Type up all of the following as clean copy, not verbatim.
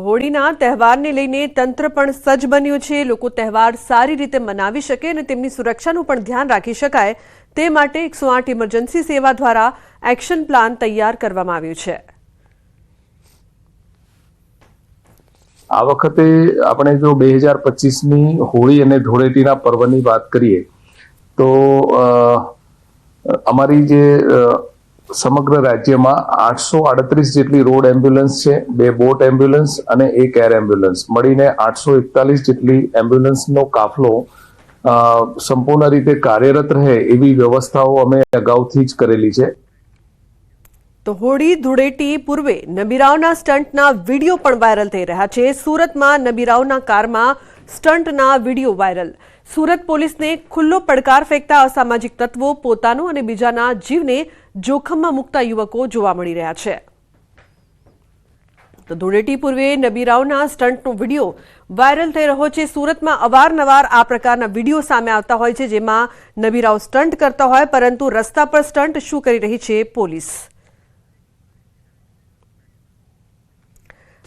તો હોળીના તહેવારને લઈને તંત્ર પણ સજ્જ બન્યું છે। લોકો તહેવાર સારી રીતે મનાવી શકે અને તેમની સુરક્ષાનું પણ ધ્યાન રાખી શકાય તે માટે 108 ઇમરજન્સી સેવા દ્વારા એક્શન પ્લાન તૈયાર કરવામાં આવ્યું છે। આ વખતે આપણે જો 2025ની હોળી અને ધૂળેટીના પર્વની વાત કરીએ તો અમારી જે સમગ્ર રાજ્યમાં 838 જેટલી રોડ એમ્બ્યુલન્સ છે, 2 બોટ એમ્બ્યુલન્સ અને 1 એર એમ્બ્યુલન્સ મળીને 841 જેટલી એમ્બ્યુલન્સનો કાફલો સંપૂર્ણ રીતે કાર્યરત રહે એવી વ્યવસ્થાઓ અમે અગાઉથી જ કરેલી છે। તો હોળી ધૂળેટી પૂર્વે નબીરાઓના સ્ટન્ટના વિડીયો પણ વાયરલ થઈ રહ્યા છે। સુરતમાં નબીરાઓના કારમાં સ્ટન્ટના વિડીયો વાયરલ। સુરત પોલીસને ખુલ્લો પડકાર ફેંકતા અસામાજિક તત્વો પોતાનો અને બીજાના જીવને જોખમમાં મૂકતા યુવકો જોવા મળી રહ્યા છે। તો ધૂળેટી પૂર્વે નબીરાઓના સ્ટન્ટનો વિડીયો વાયરલ થઈ રહ્યો છે। સુરતમાં અવારનવાર આ પ્રકારના વિડીયો સામે આવતા હોય છે જેમાં નબીરાઓ સ્ટન્ટ કરતા હોય, પરંતુ રસ્તા પર સ્ટન્ટ શું કરી રહી છે પોલીસ?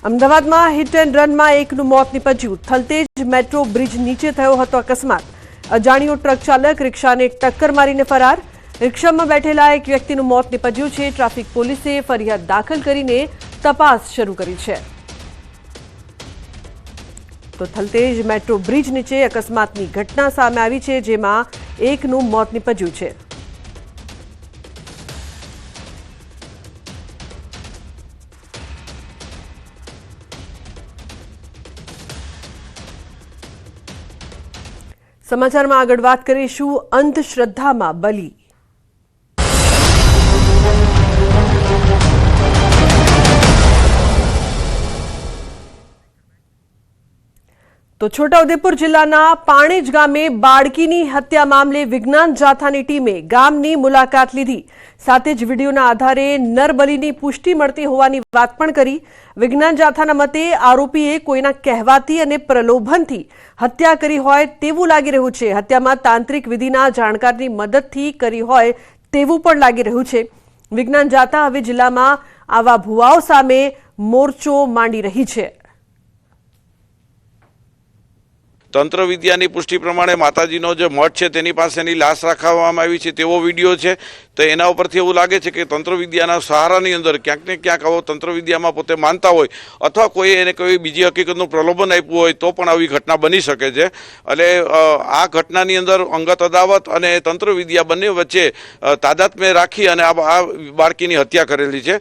અમદાવાદમાં હિટ એન્ડ રનમાં એકનું મોત નીપજ્યું। થલતેજ મેટ્રો બ્રિજ નીચે થયો હતો અકસ્માત। અજાણ્યો ટ્રક ચાલક રિક્ષાને ટક્કર મારીને ફરાર। રિક્ષામાં બેઠેલા એક વ્યક્તિનું મોત નીપજ્યું છે। ટ્રાફિક પોલીસે ફરિયાદ દાખલ કરીને તપાસ શરૂ કરી છે। તો થલતેજ મેટ્રો બ્રિજ નીચે અકસ્માતની ઘટના સામે આવી છે જેમાં એકનું મોત નીપજ્યું છે। સમાચારમાં આગળ વાત કરીશું અંધશ્રદ્ધામાં બલી। તો છોટાઉદેપુર જિલ્લાના પાણેજ ગામે બાળકીની હત્યા મામલે વિજ્ઞાન જાથાની ટીમે ગામની મુલાકાત લીધી। સાથે જ વિડીયોના આધારે નરબલીની પુષ્ટિ મળતી હોવાની વાત પણ કરી। વિજ્ઞાન જાથાના મતે આરોપીએ કોઈના કહેવાથી અને પ્રલોભનથી હત્યા કરી હોય તેવું લાગી રહ્યું છે। હત્યામાં તાંત્રિક વિધિના જાણકારની મદદથી કરી હોય તેવું પણ લાગી રહ્યું છે। વિજ્ઞાન જાથા હવે જિલ્લામાં આવા ભુવાઓ સામે મોરચો માંડી રહી છે। તંત્ર વિદ્યાની પુષ્ટિ પ્રમાણે માતાજીનો જે મઠ છે તેની પાસેની લાશ રાખવામાં આવી છે તેવો વિડીયો છે। તો એના ઉપરથી એવું લાગે છે કે તંત્ર વિદ્યાના સહારાની અંદર ક્યાંક ને ક્યાંક આવો તંત્ર વિદ્યામાં પોતે માનતા હોય અથવા કોઈ એને કોઈ બીજી હકીકતનું પ્રલોભન આપ્યું હોય તો પણ આવી ઘટના બની શકે છે। એટલે આ ઘટનાની અંદર અંગત અદાવત અને તંત્ર વિદ્યા બંને વચ્ચે તાદાત્મ્ય રાખી અને આ બાળકીની હત્યા કરેલી છે।